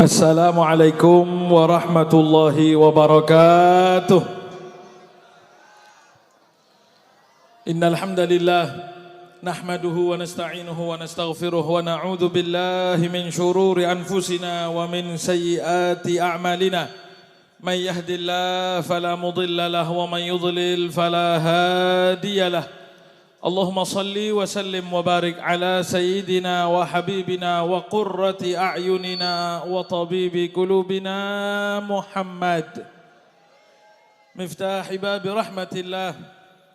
Assalamualaikum warahmatullahi wabarakatuh. Innal hamdalillah nahmaduhu wa nasta'inuhu wa nastaghfiruh wa na'udzu billahi min shururi anfusina wa min sayyiati a'malina. May yahdihillahu fala mudilla lahu wa man yudlil fala hadiyalah. Allahumma salli wa sallim wa barik ala sayyidina wa habibina wa qurrati a'yunina wa tabibi qulubina Muhammad miftahi babi rahmatillah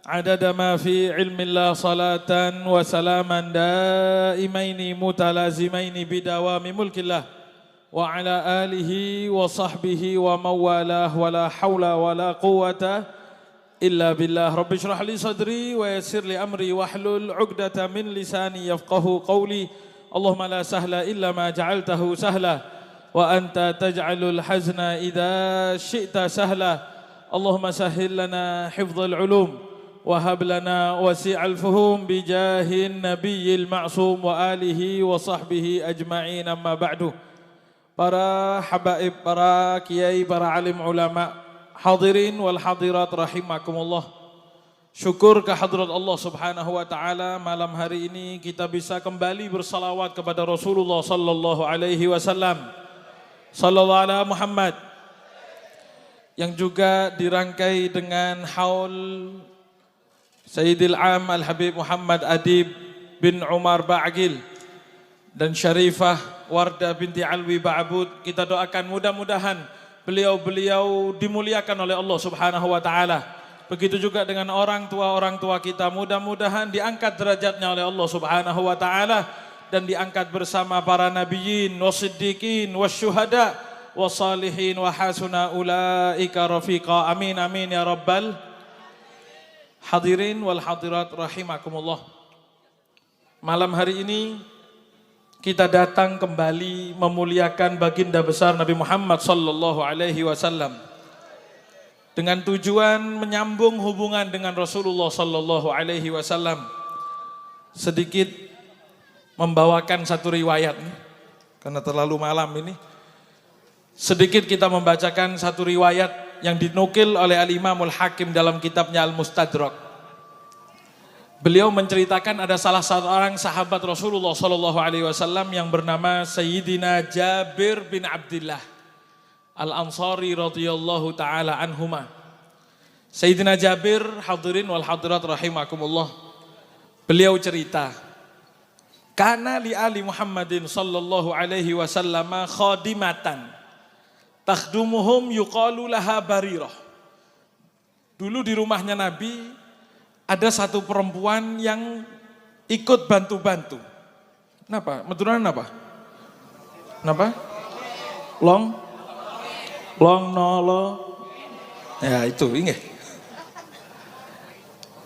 adada ma fi ilmillah salatan wa salaman daimaini mutalazimaini bidawami mulkillah wa ala alihi wa sahbihi wa mawalah wa la hawla wa la quwata illa billah. Rabbi shrah li sadri wa yassir li amri wahlul 'uqdata min lisani yafqahu qawli. Allahumma la sahla illa ma ja'altahu sahla wa anta taj'alul hazna idza syi'ta sahla. Allahumma sahhil lana hifdzal 'ulum wa hab lana wasi'al fuhum bi jahin nabiyil ma'sum wa alihi wa sahbihi ajma'in. Amma ba'du. Para habaib, para kiai, para alim ulama, hadirin wal hadirat rahimakumullah. Syukur kehadrat Allah Subhanahu wa taala, malam hari ini kita bisa kembali bersalawat kepada Rasulullah sallallahu alaihi wasallam. Sallallahu ala Muhammad. Yang juga dirangkai dengan haul Sayyidil Am Al-Habib Muhammad Adib bin Umar Ba'agil dan Syarifah Wardah binti Alwi Ba'abud. Kita doakan mudah-mudahan beliau-beliau dimuliakan oleh Allah Subhanahu wa taala. Begitu juga dengan orang tua kita, mudah-mudahan diangkat derajatnya oleh Allah Subhanahu wa taala dan diangkat bersama para nabiyyin, wasiddiqin, wasyuhada, wasalihin wa hasuna ulaika rafiqa. Amin amin ya rabbal hadirin wal hadirat rahimakumullah. Malam hari ini kita datang kembali memuliakan baginda besar Nabi Muhammad sallallahu alaihi wasallam dengan tujuan menyambung hubungan dengan Rasulullah sallallahu alaihi wasallam. Sedikit membawakan satu riwayat karena terlalu malam ini. Sedikit kita membacakan satu riwayat yang dinukil oleh Al-Imamul Hakim dalam kitabnya Al-Mustadrak. Beliau menceritakan ada salah seorang sahabat Rasulullah sallallahu alaihi wasallam yang bernama Sayyidina Jabir bin Abdullah Al-Ansari radhiyallahu taala anhuma. Sayyidina Jabir, hadirin wal hadirat rahimakumullah. Beliau cerita, kana li ali Muhammadin sallallahu alaihi wasallam khadimatan takhdumuhum yuqalu laha Barirah. Dulu di rumahnya Nabi ada satu perempuan yang ikut bantu-bantu. Kenapa? Meturan apa? Kenapa? Long nolo. Ya itu, ingat.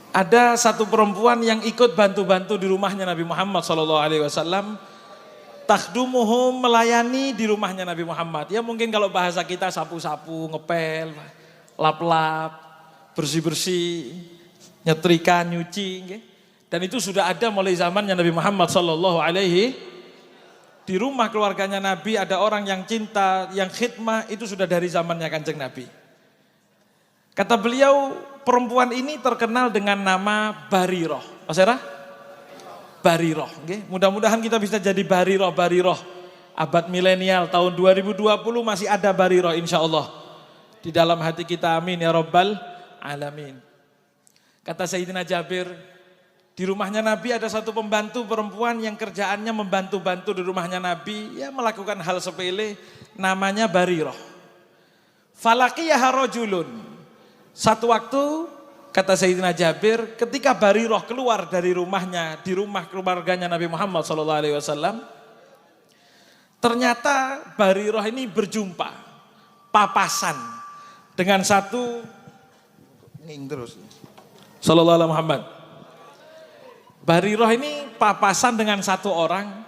Ada satu perempuan yang ikut bantu-bantu di rumahnya Nabi Muhammad SAW. Takhdumuhum, melayani di rumahnya Nabi Muhammad. Ya mungkin kalau bahasa kita sapu-sapu, ngepel, lap-lap, bersih-bersih, nyetrika, nyuci, dan itu sudah ada mulai zamannya Nabi Muhammad sallallahu alaihi. Di rumah keluarganya Nabi ada orang yang cinta, yang khidmah, itu sudah dari zamannya Kanjeng Nabi. Kata beliau, perempuan ini terkenal dengan nama Barirah. Mas Era? Barirah. Mudah-mudahan kita bisa jadi Barirah. Abad milenial tahun 2020 masih ada Barirah insya Allah di dalam hati kita. Amin ya rabbal alamin. Kata Sayyidina Jabir, di rumahnya Nabi ada satu pembantu perempuan yang kerjaannya membantu-bantu di rumahnya Nabi, ya melakukan hal sepele, namanya Barirah. Falaqiyaha rajulun. Satu waktu, kata Sayyidina Jabir, ketika Barirah keluar dari rumahnya, di rumah keluarganya Nabi Muhammad SAW, ternyata Barirah ini berjumpa, papasan dengan satu, sallallahu alaihi Muhammad. Barirah ini papasan dengan satu orang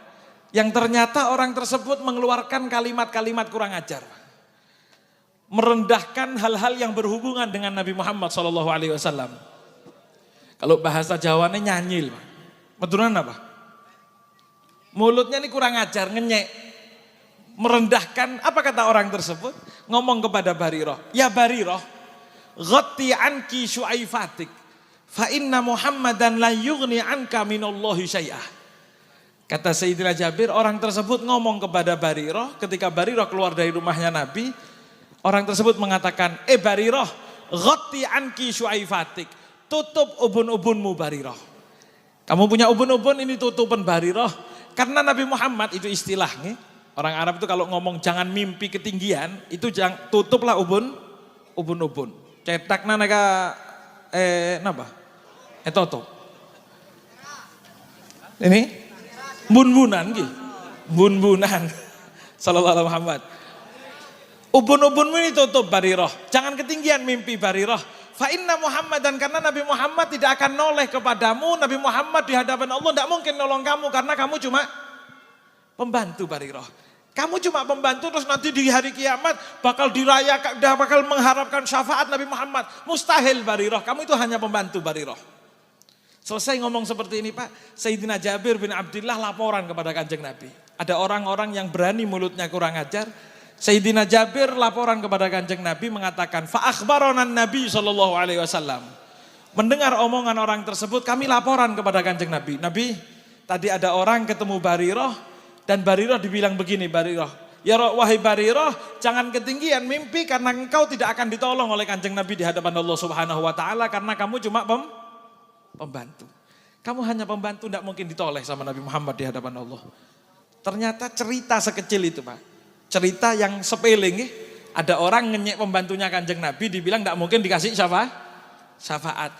yang ternyata orang tersebut mengeluarkan kalimat-kalimat kurang ajar. Merendahkan hal-hal yang berhubungan dengan Nabi Muhammad sallallahu alaihi wasallam. Kalau bahasa Jawanya nyanyil. Meturan apa? Mulutnya ini kurang ajar, ngenyek. merendahkan. Apa kata orang tersebut? Ngomong kepada Barirah, ya Barirah, ghatti anki syu'aifatik, fa inna Muhammadan la yughni anka minallahi syai'ah. Kata Sayyidina Jabir, orang tersebut ngomong kepada Barirah ketika Barirah keluar dari rumahnya Nabi. Orang tersebut mengatakan, Barirah, ghatti anki syu'aifatik, tutup ubun-ubunmu Barirah. Kamu punya ubun-ubun, ini tutupan Barirah. Karena Nabi Muhammad itu istilahnya, orang Arab itu kalau ngomong jangan mimpi ketinggian, itu tutuplah ubun-ubun. Cetakna neka napa? Tutup. Ini bun-bunan gitu. Bun-bunan. Sallallahu alaihi Muhammad. Ubun-ubunmu ini tutup Barirah. Jangan ketinggian mimpi Barirah. Fa inna Muhammadan, karena Nabi Muhammad tidak akan noleh kepadamu. Nabi Muhammad di hadapan Allah tidak mungkin nolong kamu karena kamu cuma pembantu Barirah. Kamu cuma pembantu, terus nanti di hari kiamat bakal dirayakan, bakal mengharapkan syafaat Nabi Muhammad. Mustahil Barirah, kamu itu hanya pembantu Barirah. Selesai ngomong seperti ini Pak, Sayyidina Jabir bin Abdullah laporan kepada Kanjeng Nabi. Ada orang-orang yang berani mulutnya kurang ajar. Sayyidina Jabir laporan kepada Kanjeng Nabi mengatakan, fa akhbarana Nabi sallallahu alaihi wasallam. Mendengar omongan orang tersebut, kami laporan kepada Kanjeng Nabi. Nabi, tadi ada orang ketemu Barirah dan Barirah dibilang begini, Barirah, ya wahai Barirah, jangan ketinggian mimpi karena engkau tidak akan ditolong oleh Kanjeng Nabi di hadapan Allah Subhanahu wa taala karena kamu cuma pembantu. Kamu hanya pembantu, tidak mungkin ditoleh sama Nabi Muhammad di hadapan Allah. Ternyata cerita sekecil itu Pak. Cerita yang sepele nih. Ada orang ngenyek pembantunya Kanjeng Nabi, dibilang tidak mungkin dikasih syafaat.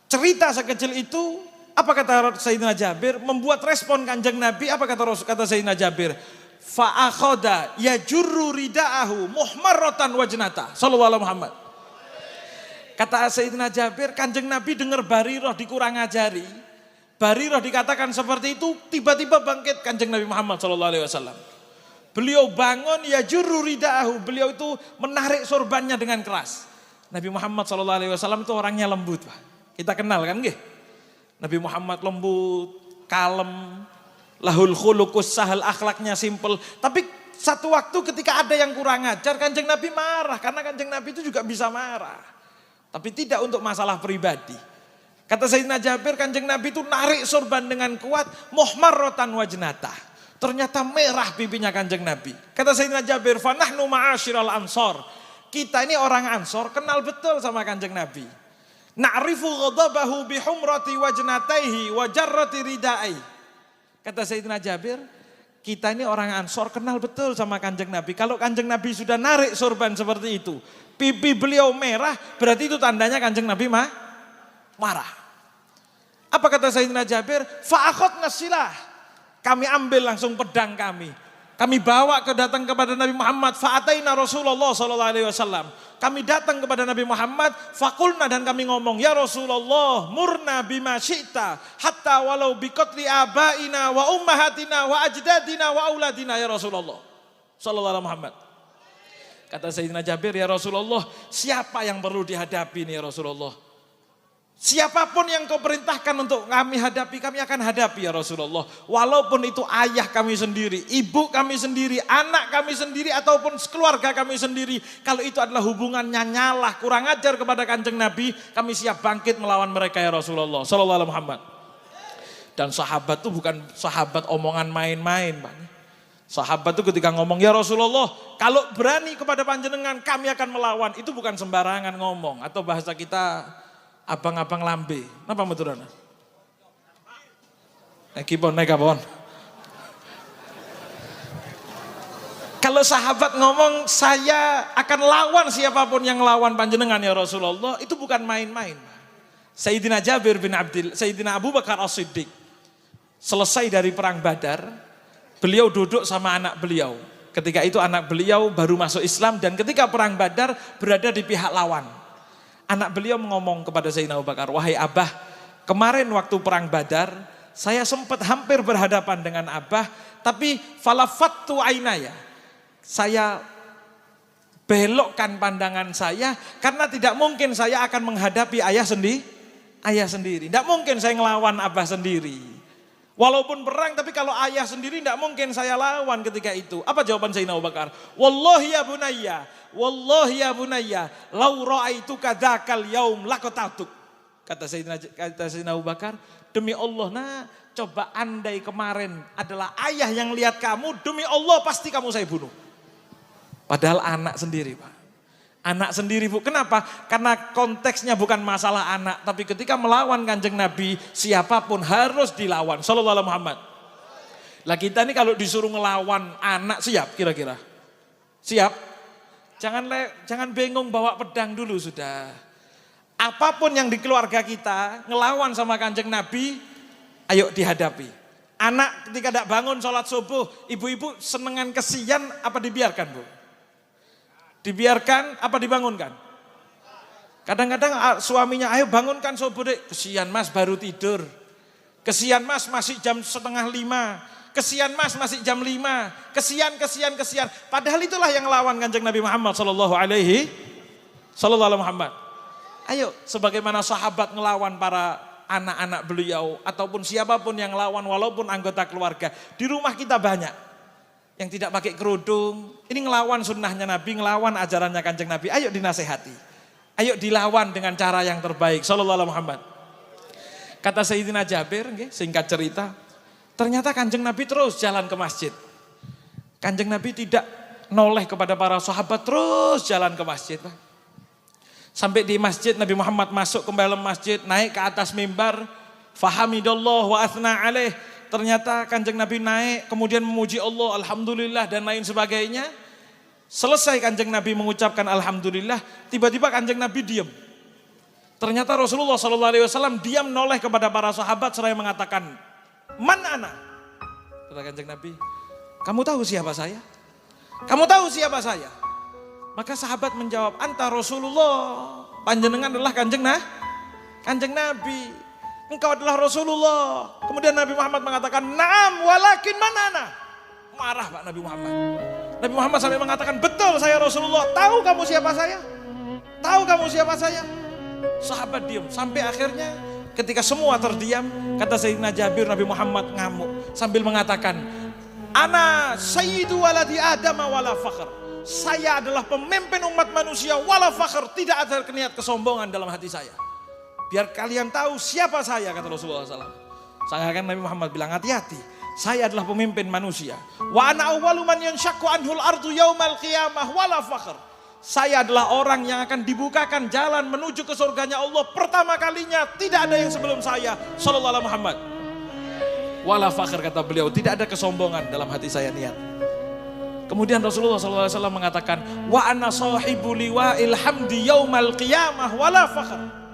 Cerita sekecil itu, apa kata Sayyidina Jabir, membuat respon Kanjeng Nabi. Apa kata Sayyidina Jabir? Fa akhoda yajurru rida'ahu muhmarratan wajnata. Sallallahu alaihi Muhammad. Kata Sayyidina Jabir, Kanjeng Nabi dengar Barirah dikurang ajari. Barirah dikatakan seperti itu, tiba-tiba bangkit Kanjeng Nabi Muhammad sallallahu alaihi wasallam. Beliau bangun, ya jurru rida'ahu, beliau itu menarik sorbannya dengan keras. Nabi Muhammad sallallahu alaihi wasallam itu orangnya lembut, Pak. Kita kenal kan nggih? Nabi Muhammad lembut, kalem, lahul khuluqus sahal, akhlaknya simpel. Tapi satu waktu ketika ada yang kurang ajar, Kanjeng Nabi marah karena Kanjeng Nabi itu juga bisa marah. Tapi tidak untuk masalah pribadi. Kata Sayyidina Jabir, Kanjeng Nabi itu narik sorban dengan kuat, muhmarratan wajnata. Ternyata merah pipinya Kanjeng Nabi. Kata Sayyidina Jabir, fanahnu ma'asyiral ansor. Kita ini orang Ansor kenal betul sama Kanjeng Nabi. Na'rifu ghadabahu bihumrati wajnataihi wa jarrati ridai. Kata Sayyidina Jabir, kita ini orang Ansor kenal betul sama Kanjeng Nabi. Kalau Kanjeng Nabi sudah narik sorban seperti itu, pipi beliau merah, berarti itu tandanya Kanjeng Nabi marah. Apa kata Sayyidina Jabir? Fa'akhadna silah. Kami ambil langsung pedang kami. Kami bawa datang kepada Nabi Muhammad. Fa'ataina Rasulullah sallallahu alaihi wasallam. Kami datang kepada Nabi Muhammad. Fakulna, dan kami ngomong, ya Rasulullah, murna bima syi'ta hatta walau biqatli abaina wa ummahatina wa ajdadina wa auladina ya Rasulullah sallallahu alaihi Muhammad. Kata Sayyidina Jabir, ya Rasulullah, siapa yang perlu dihadapi nih ya Rasulullah? Siapapun yang kau perintahkan untuk kami hadapi, kami akan hadapi ya Rasulullah. Walaupun itu ayah kami sendiri, ibu kami sendiri, anak kami sendiri, ataupun keluarga kami sendiri. Kalau itu adalah hubungannya nyalah, kurang ajar kepada Kanjeng Nabi, kami siap bangkit melawan mereka ya Rasulullah sallallahu alaihi Muhammad. Dan sahabat itu bukan sahabat omongan main-main, Pak. Sahabat itu ketika ngomong, ya Rasulullah, kalau berani kepada panjenengan kami akan melawan. Itu bukan sembarangan ngomong, atau bahasa kita abang-abang lambe. Napa meturana? Kipon naik kapon. Kalau sahabat ngomong, saya akan lawan siapapun yang lawan panjenengan ya Rasulullah, itu bukan main-main. Sayyidina Jabir bin Abdillah, Sayyidina Abu Bakar As-Siddiq, selesai dari perang Badar, beliau duduk sama anak beliau. Ketika itu anak beliau baru masuk Islam, dan ketika perang Badar berada di pihak lawan. Anak beliau ngomong kepada Sayyidina Abu Bakar, wahai Abah, kemarin waktu perang Badar, saya sempat hampir berhadapan dengan Abah, tapi falafattu ainaya. Saya belokkan pandangan saya, karena tidak mungkin saya akan menghadapi ayah sendiri. Tidak mungkin saya ngelawan Abah sendiri. Walaupun perang, tapi kalau ayah sendiri tidak mungkin saya lawan ketika itu. Apa jawaban Sayyidina Abu Bakar? Wallahi ya bunayya, lau ra'aituka dzakal yaum laqatatuk. Kata Sayyidina Abu Bakar, demi Allah coba andai kemarin adalah ayah yang lihat kamu, demi Allah pasti kamu saya bunuh. Padahal anak sendiri, Pak. Anak sendiri, Bu. Kenapa? Karena konteksnya bukan masalah anak, tapi ketika melawan Kanjeng Nabi, siapapun harus dilawan. Sallallahu alaihi Muhammad. Lah kita ini kalau disuruh ngelawan anak, siap kira-kira? Siap? Jangan bingung bawa pedang dulu sudah. Apapun yang di keluarga kita, ngelawan sama Kanjeng Nabi, ayo dihadapi. Anak ketika tidak bangun sholat subuh, ibu-ibu senengan kesian apa dibiarkan, Bu? Dibiarkan apa dibangunkan? Kadang-kadang suaminya, ayo bangunkan subuh dek. Kesian mas baru tidur. Kesian mas masih jam 4:30. Kesian mas masih jam 5. Kesian. Padahal itulah yang lawan Kanjeng Nabi Muhammad sallallahu alaihi Muhammad. Ayo sebagaimana sahabat ngelawan para anak-anak beliau ataupun siapapun yang lawan walaupun anggota keluarga. Di rumah kita banyak yang tidak pakai kerudung, ini ngelawan sunnahnya Nabi, ngelawan ajarannya Kanjeng Nabi. Ayo dinasehati, ayo dilawan dengan cara yang terbaik. Sallallahu alaihi Muhammad. Kata Sayyidina Jabir, singkat cerita, ternyata Kanjeng Nabi terus jalan ke masjid. Kanjeng Nabi tidak noleh kepada para sahabat, terus jalan ke masjid. Sampai di masjid Nabi Muhammad masuk ke dalam masjid, naik ke atas mimbar, fahamidallah wa athna alaih. Ternyata Kanjeng Nabi naik, kemudian memuji Allah, alhamdulillah dan lain sebagainya. Selesai Kanjeng Nabi mengucapkan alhamdulillah, tiba-tiba Kanjeng Nabi diam. Ternyata Rasulullah SAW diam noleh kepada para sahabat seraya mengatakan, man ana? Kata Kanjeng Nabi, kamu tahu siapa saya? Kamu tahu siapa saya? Maka sahabat menjawab, anta Rasulullah. Panjenengan adalah Kanjeng Nabi. Engkau adalah Rasulullah. Kemudian Nabi Muhammad mengatakan, naam walakin manana. Marah Pak Nabi Muhammad. Nabi Muhammad sampai mengatakan, betul saya Rasulullah. Tahu kamu siapa saya? Tahu kamu siapa saya? Sahabat diam. Sampai akhirnya ketika semua terdiam, kata Sayyidina Jabir, Nabi Muhammad ngamuk. Sambil mengatakan, ana sayyidu waladi Adam wala fakhr. Saya adalah pemimpin umat manusia wala fakhr. Tidak ada niat kesombongan dalam hati saya. Biar kalian tahu siapa saya, kata Rasulullah SAW. Saya kan Nabi Muhammad bilang, hati-hati. Saya adalah pemimpin manusia. Wa ana awwalu man yanshaqqu anhul ardu yaumal qiyamah wala fakhr. Saya adalah orang yang akan dibukakan jalan menuju ke surganya Allah pertama kalinya. Tidak ada yang sebelum saya. Sallallahu alaihi Muhammad. Wala fakhr, kata beliau. Tidak ada kesombongan dalam hati saya niat. Kemudian Rasulullah SAW mengatakan, wa ana sahibu liwa'il hamdi yaumal qiyamah wala fakhr.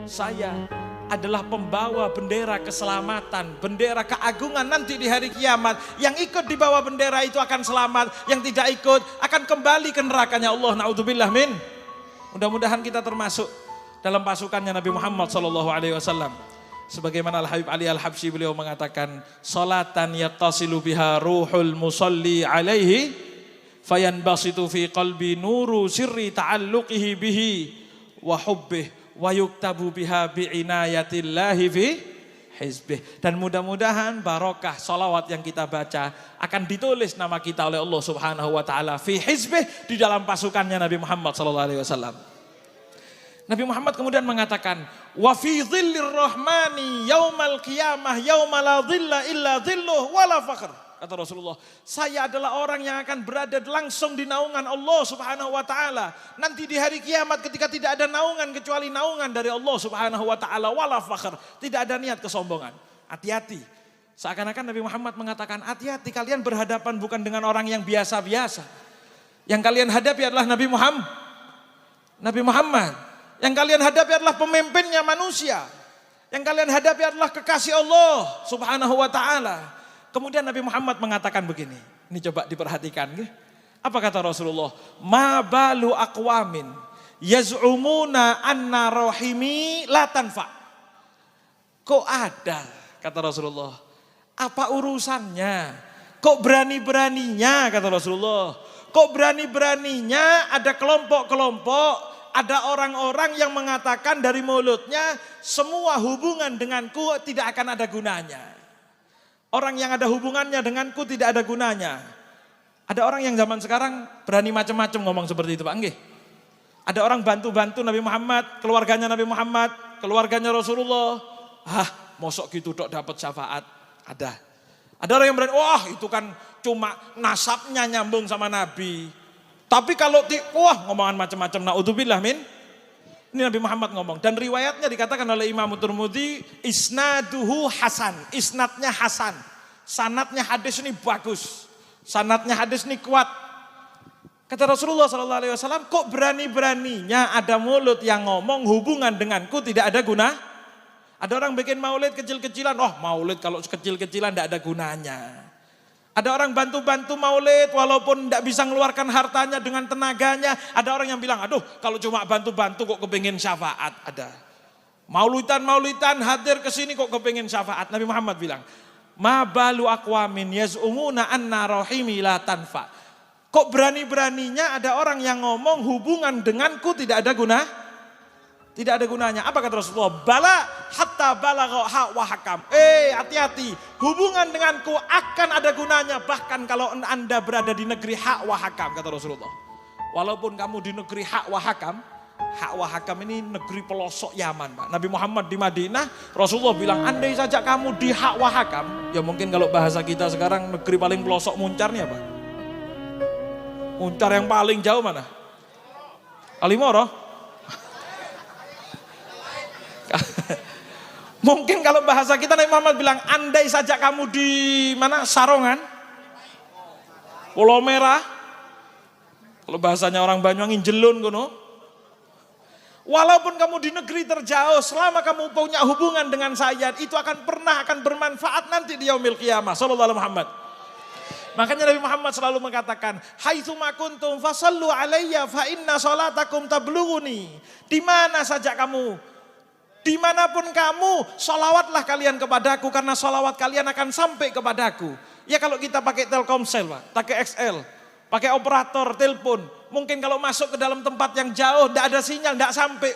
Saya adalah pembawa bendera keselamatan, bendera keagungan nanti di hari kiamat. Yang ikut di bawah bendera itu akan selamat, yang tidak ikut akan kembali ke nerakanya Allah. Na'udzubillah min. Mudah-mudahan kita termasuk dalam pasukannya Nabi Muhammad SAW. Sebagaimana Al-Habib Ali Al-Habsyi beliau mengatakan, salatan yattasilu biha ruhul musalli alaihi fayanbasitu fi qalbi nuru sirri ta'alluqihi bihi wa hubbih wa yuktabu biha bi'inayatillahi fi hizbih. Dan mudah-mudahan barokah salawat yang kita baca akan ditulis nama kita oleh Allah Subhanahu wa taala fi hizbih, di dalam pasukannya Nabi Muhammad sallallahu alaihi wasallam. Nabi Muhammad kemudian mengatakan, wa fi dhillir rahmani yaumal qiyamah yauma la dhilla illa dhilluh wala fakhr. Kata Rasulullah, saya adalah orang yang akan berada langsung di naungan Allah Subhanahu wa taala. Nanti di hari kiamat ketika tidak ada naungan kecuali naungan dari Allah Subhanahu wa taala wala fakhr. Tidak ada niat kesombongan. Hati-hati. Seakan-akan Nabi Muhammad mengatakan, hati-hati, kalian berhadapan bukan dengan orang yang biasa-biasa. Yang kalian hadapi adalah Nabi Muhammad. Nabi Muhammad. Yang kalian hadapi adalah pemimpinnya manusia. Yang kalian hadapi adalah kekasih Allah Subhanahu wa taala. Kemudian Nabi Muhammad mengatakan begini, ini coba diperhatikan. Apa kata Rasulullah? Ma balu aqwamin yaz'umuna anna rahimi la tanfa. Kok ada, kata Rasulullah, apa urusannya? Kok berani-beraninya, kata Rasulullah. Kok berani-beraninya ada kelompok-kelompok, ada orang-orang yang mengatakan dari mulutnya, semua hubungan denganku tidak akan ada gunanya. Orang yang ada hubungannya denganku tidak ada gunanya. Ada orang yang zaman sekarang berani macam-macam ngomong seperti itu Pak. Nggih. Ada orang bantu-bantu Nabi Muhammad, keluarganya Nabi Muhammad, keluarganya Rasulullah. Mosok gitu dok dapat syafaat. Ada. Ada orang yang berani, wah itu kan cuma nasabnya nyambung sama Nabi. Tapi kalau ngomongan macam-macam, naudzubillah min. Ini Nabi Muhammad ngomong. Dan riwayatnya dikatakan oleh Imam Tirmidzi, isnaduhu hasan. Isnadnya hasan. Sanadnya hadis ini bagus. Sanadnya hadis ini kuat. Kata Rasulullah SAW, kok berani-beraninya ada mulut yang ngomong hubungan denganku tidak ada guna? Ada orang bikin maulid kecil-kecilan, maulid kalau kecil-kecilan tidak ada gunanya. Ada orang bantu-bantu maulid walaupun tidak bisa mengeluarkan hartanya dengan tenaganya. Ada orang yang bilang, aduh kalau cuma bantu-bantu kok kepingin syafaat. Ada. Maulidan hadir ke sini kok kepingin syafaat. Nabi Muhammad bilang, ma balu aqwamin yaz'umuna anna rahimi la tanfa. Kok berani-beraninya ada orang yang ngomong hubungan denganku tidak ada guna? Tidak ada gunanya. Apa kata Rasulullah? Bala hatta balagha hak wa hakam. Hati-hati. Hubungan denganku akan ada gunanya. Bahkan kalau Anda berada di negeri hak wa hakam, kata Rasulullah. Walaupun kamu di negeri hak wa hakam ini negeri pelosok Yaman. Pak. Nabi Muhammad di Madinah, Rasulullah bilang, andai saja kamu di hak wa hakam. Ya mungkin kalau bahasa kita sekarang negeri paling pelosok muncarnya apa? Muncar yang paling jauh mana? Kalimoro? Mungkin kalau bahasa kita Nabi Muhammad bilang, andai saja kamu di mana? Sarongan? Pulau Merah? Kalau bahasanya orang Banyuwangi, Jelun kono. Walaupun kamu di negeri terjauh, selama kamu punya hubungan dengan saya, itu akan bermanfaat nanti di yaumil qiyamah. Sallallahu alaihi Muhammad. Makanya Nabi Muhammad selalu mengatakan, haitsuma kuntum fasallu alayya fa inna salatakum tablughuni. Di mana saja kamu, dimanapun kamu, salawatlah kalian kepadaku karena salawat kalian akan sampai kepadaku. Ya kalau kita pakai Telkomsel, Pak, pakai XL, pakai operator telepon, mungkin kalau masuk ke dalam tempat yang jauh, tidak ada sinyal, tidak sampai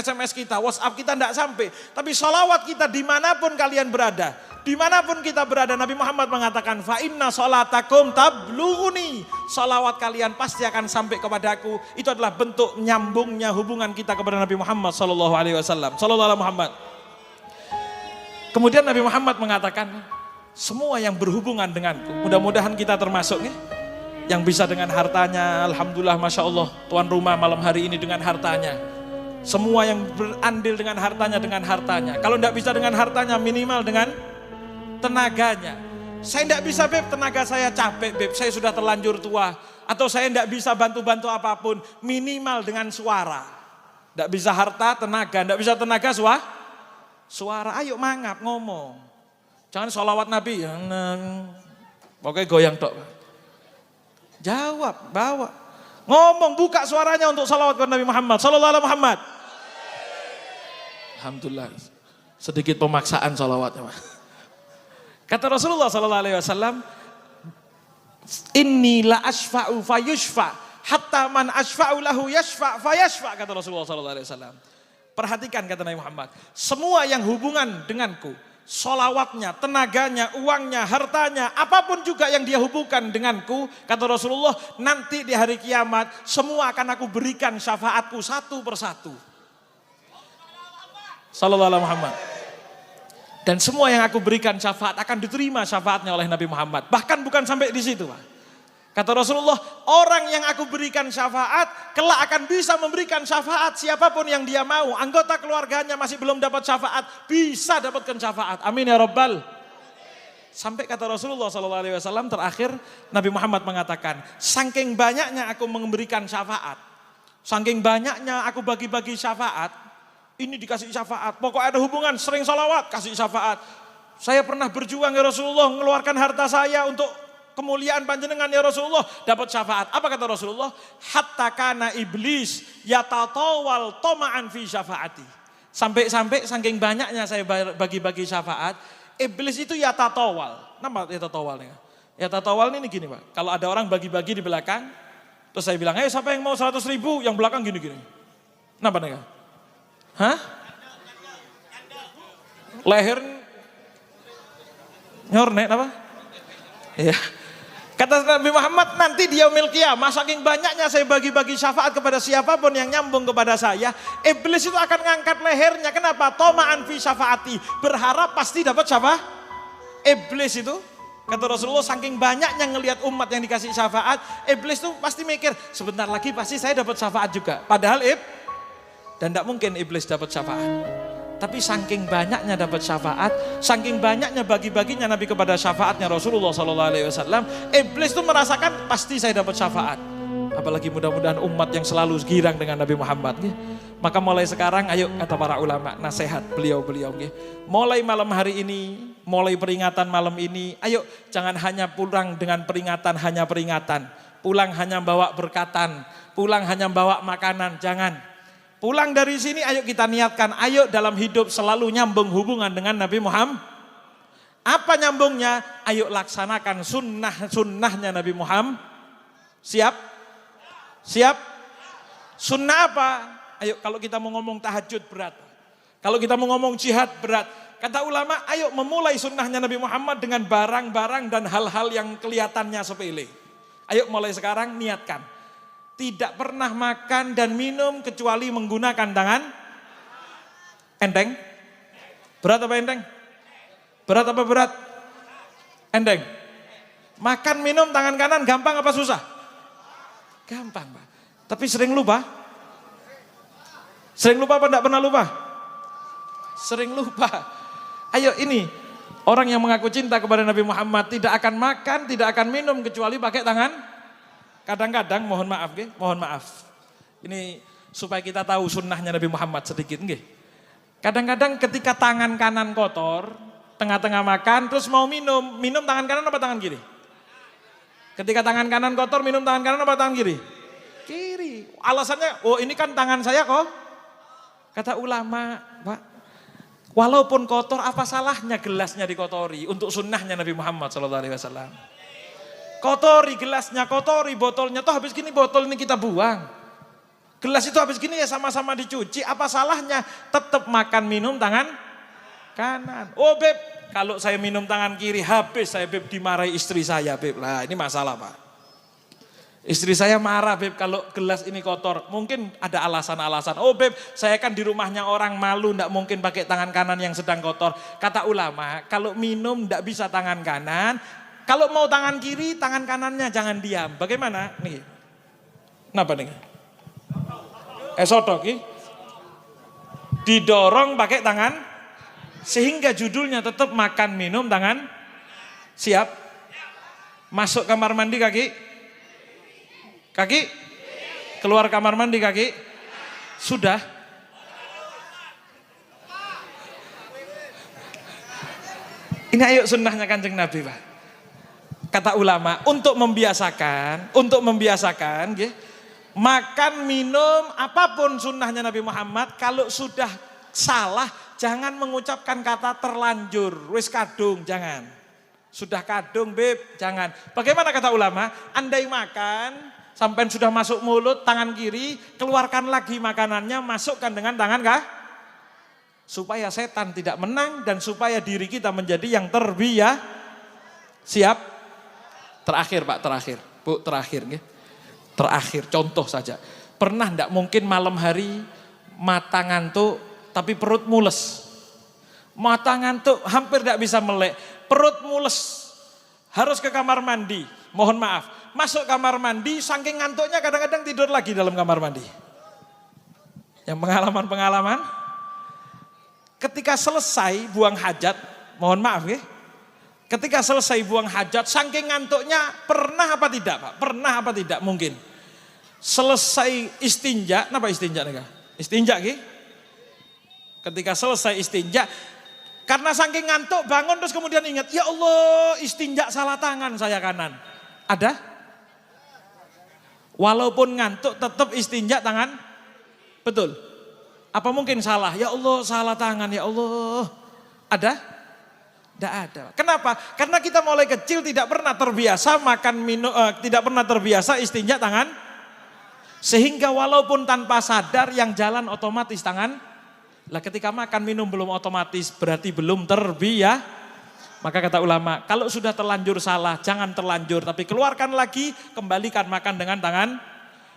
SMS kita, WhatsApp kita tidak sampai. Tapi salawat kita dimanapun kalian berada. Dimanapun kita berada, Nabi Muhammad mengatakan, fa inna salatakum tablughuni. Salawat kalian pasti akan sampai kepadaku. Itu adalah bentuk nyambungnya hubungan kita kepada Nabi Muhammad sallallahu alaihi wasallam. Sallallahu alaihi Muhammad. Kemudian Nabi Muhammad mengatakan, semua yang berhubungan denganku, mudah-mudahan kita termasuk yang bisa dengan hartanya. Alhamdulillah, Masya Allah, tuan rumah malam hari ini dengan hartanya. Semua yang berandil dengan hartanya. Kalau tidak bisa dengan hartanya, minimal dengan tenaganya. Saya tidak bisa, Beb, tenaga saya capek, Beb, saya sudah terlanjur tua. Atau saya tidak bisa bantu-bantu apapun, minimal dengan suara. Tidak bisa harta, tenaga, tidak bisa tenaga, suara. Ayo mangap, ngomong. Jangan sholawat Nabi, pokoknya goyang tok. Jawab, bawa. Ngomong, buka suaranya untuk sholawat kepada Nabi Muhammad sallallahu alaihi Muhammad. Alhamdulillah. Sedikit pemaksaan sholawatnya, Pak. Kata Rasulullah sallallahu alaihi wasallam, inni la asfa'u fayushfa hatta man asfa'u lahu yashfa fayashfa, kata Rasulullah sallallahu alaihi wasallam. Perhatikan kata Nabi Muhammad, semua yang hubungan denganku, sholawatnya, tenaganya, uangnya, hartanya, apapun juga yang dia hubungkan denganku, kata Rasulullah, nanti di hari kiamat semua akan aku berikan syafaatku satu persatu. Sallallahu alaihi Muhammad. Dan semua yang aku berikan syafaat akan diterima syafaatnya oleh Nabi Muhammad. Bahkan bukan sampai di situ, Pak. Kata Rasulullah, orang yang aku berikan syafaat, kelak akan bisa memberikan syafaat siapapun yang dia mau. Anggota keluarganya masih belum dapat syafaat, bisa dapatkan syafaat. Amin ya Rabbal. Sampai kata Rasulullah SAW terakhir, Nabi Muhammad mengatakan, saking banyaknya aku memberikan syafaat, saking banyaknya aku bagi-bagi syafaat, ini dikasih syafaat, pokoknya ada hubungan, sering salawat, kasih syafaat. Saya pernah berjuang ya Rasulullah, mengeluarkan harta saya untuk kemuliaan panjenengan ya Rasulullah, dapat syafaat. Apa kata Rasulullah? Hatta kana iblis yatatawal toma'an fi syafaati. Sampai-sampai saking banyaknya saya bagi-bagi syafaat, iblis itu yatatawal. Nama yatatawal nih. Yatatawal ini gini, Pak. Kalau ada orang bagi-bagi di belakang, terus saya bilang, ayo siapa yang mau 100.000, yang belakang gini-gini. Kenapa nih? Hah? Leher Nyornek apa? Ya. Kata Nabi Muhammad, nanti di yaumil qiyamah saking banyaknya saya bagi-bagi syafaat kepada siapapun yang nyambung kepada saya, iblis itu akan ngangkat lehernya. Kenapa? Toma'an fi syafaati, berharap pasti dapat syafaat. Iblis itu, kata Rasulullah, saking banyaknya ngelihat umat yang dikasih syafaat, iblis itu pasti mikir, sebentar lagi pasti saya dapat syafaat juga. Padahal dan tidak mungkin iblis dapat syafaat. Tapi saking banyaknya dapat syafaat, saking banyaknya bagi-baginya Nabi kepada syafaatnya Rasulullah SAW, iblis itu merasakan pasti saya dapat syafaat. Apalagi mudah-mudahan umat yang selalu girang dengan Nabi Muhammad. Maka mulai sekarang, ayo kata para ulama, nasihat beliau-beliau. Mulai malam hari ini, mulai peringatan malam ini, ayo jangan hanya pulang dengan peringatan, hanya peringatan. Pulang hanya bawa berkatan, pulang hanya bawa makanan, jangan. Pulang dari sini, ayo kita niatkan, ayo dalam hidup selalu nyambung hubungan dengan Nabi Muhammad. Apa nyambungnya? Ayo laksanakan sunnahnya Nabi Muhammad. Siap? Siap? Sunnah apa? Ayo kalau kita mau ngomong tahajud berat. Kalau kita mau ngomong jihad berat. Kata ulama, ayo memulai sunnahnya Nabi Muhammad dengan barang-barang dan hal-hal yang kelihatannya sepele. Ayo mulai sekarang niatkan. Tidak pernah makan dan minum kecuali menggunakan tangan. Enteng? Berat apa enteng? Berat apa berat? Enteng? Makan minum tangan kanan gampang apa susah? Gampang, Pak. Tapi sering lupa? Sering lupa apa enggak pernah lupa? Sering lupa. Ayo ini, orang yang mengaku cinta kepada Nabi Muhammad tidak akan makan, tidak akan minum kecuali pakai tangan. Kadang-kadang mohon maaf, mohon maaf. Ini supaya kita tahu sunnahnya Nabi Muhammad sedikit. Kadang-kadang ketika tangan kanan kotor, tengah-tengah makan, terus mau minum tangan kanan apa tangan kiri? Ketika tangan kanan kotor, minum tangan kanan apa tangan kiri? Kiri. Alasannya, oh ini kan tangan saya kok. Kata ulama, Pak, walaupun kotor, apa salahnya gelasnya dikotori untuk sunnahnya Nabi Muhammad SAW. Kotori gelasnya, kotori botolnya, toh habis gini botol ini kita buang. Gelas itu habis gini ya sama-sama dicuci, apa salahnya? Tetap makan minum tangan kanan. Oh beb, kalau saya minum tangan kiri habis saya beb dimarahi istri saya beb. Lah ini masalah Pak. Istri saya marah beb kalau gelas ini kotor. Mungkin ada alasan-alasan. Oh beb, saya kan di rumahnya orang malu, ndak mungkin pakai tangan kanan yang sedang kotor. Kata ulama, kalau minum ndak bisa tangan kanan. Kalau mau tangan kiri, tangan kanannya jangan diam. Bagaimana? Nih. Kenapa nih? Sodok nih. Didorong pakai tangan sehingga judulnya tetap makan minum tangan. Siap? Masuk kamar mandi kaki. Kaki? Keluar kamar mandi kaki. Sudah? Ini ayo sunnahnya Kanjeng Nabi, Pak. Kata ulama, untuk membiasakan, makan, minum, apapun sunnahnya Nabi Muhammad, kalau sudah salah, jangan mengucapkan kata terlanjur, wis kadung, jangan. Sudah kadung, beb, jangan. Bagaimana kata ulama? Andai makan, sampai sudah masuk mulut, tangan kiri, keluarkan lagi makanannya, masukkan dengan tangan kah? Supaya setan tidak menang dan supaya diri kita menjadi yang terbiasa. Siap? Terakhir Pak, terakhir. Bu, terakhir. Terakhir, contoh saja. Pernah enggak mungkin malam hari mata ngantuk tapi perut mules. Mata ngantuk hampir enggak bisa melek. Perut mules. Harus ke kamar mandi. Mohon maaf. Masuk kamar mandi, saking ngantuknya kadang-kadang tidur lagi dalam kamar mandi. Yang pengalaman-pengalaman. Ketika selesai buang hajat, mohon maaf ya. Ketika selesai buang hajat, saking ngantuknya pernah apa tidak Pak? Pernah apa tidak mungkin. Selesai istinja, kenapa istinja nih Kak? Istinja ki? Ketika selesai istinja, karena saking ngantuk bangun terus kemudian ingat, ya Allah istinja salah tangan saya kanan. Ada? Walaupun ngantuk tetap istinja tangan? Betul? Apa mungkin salah? Ya Allah salah tangan ya Allah. Ada? Tidak ada. Kenapa? Karena kita mulai kecil tidak pernah terbiasa makan minum, tidak pernah terbiasa istinja tangan. Sehingga walaupun tanpa sadar yang jalan otomatis tangan. Lah ketika makan minum belum otomatis berarti belum terbiasa. Maka kata ulama, kalau sudah terlanjur salah, jangan terlanjur. Tapi keluarkan lagi, kembalikan makan dengan tangan.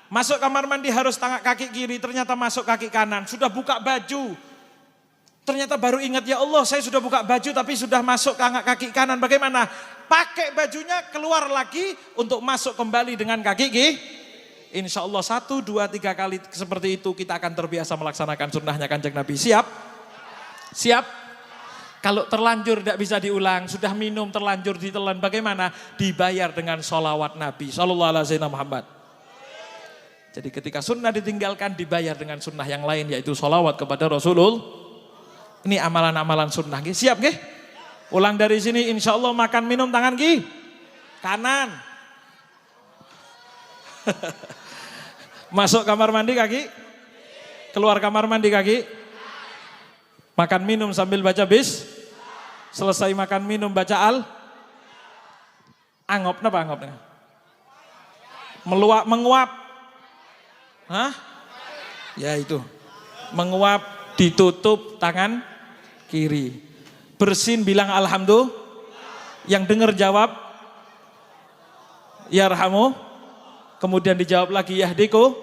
Masuk kamar mandi harus kaki kiri, ternyata masuk kaki kanan. Sudah buka baju, ternyata baru ingat, ya Allah saya sudah buka baju tapi sudah masuk kaki kanan. Bagaimana? Pakai bajunya, keluar lagi untuk masuk kembali dengan kaki kiri. Insya Allah 1, 2, 3 kali seperti itu kita akan terbiasa melaksanakan sunnahnya Kanjeng Nabi. Siap? Siap? Kalau terlanjur tidak bisa diulang, sudah minum terlanjur ditelan, bagaimana? Dibayar dengan sholawat Nabi Sallallahu Alaihi Wasallam. Jadi ketika sunnah ditinggalkan, dibayar dengan sunnah yang lain, yaitu sholawat kepada Rasulullah. Ini amalan-amalan sunnah. Siap nggih? Ulang dari sini, insya Allah makan minum tangan kanan. Masuk kamar mandi kaki, keluar kamar mandi kaki. Makan minum sambil baca selesai makan minum baca angop napa angop? Menguap. Hah? Ya itu. Menguap, ditutup tangan kiri. Bersin bilang alhamdulillah. Yang dengar jawab yarhamu. Kemudian dijawab lagi yahdiku.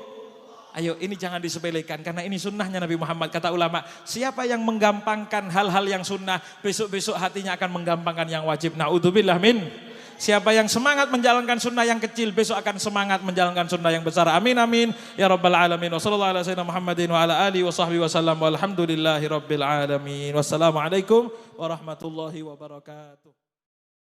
Ayo ini jangan disepelekan karena ini sunnahnya Nabi Muhammad. Kata ulama, siapa yang menggampangkan hal-hal yang sunnah, besok-besok hatinya akan menggampangkan yang wajib. Na'udzubillah min. Siapa yang semangat menjalankan sunnah yang kecil, besok akan semangat menjalankan sunnah yang besar. Amin amin. Ya Rabbal Alamin. Wassallallahu ala sayyidina Muhammadin wa ala alihi wa sahbihi wasallam. Walhamdulillahi Rabbil Alamin. Wassalamualaikum warahmatullahi wabarakatuh.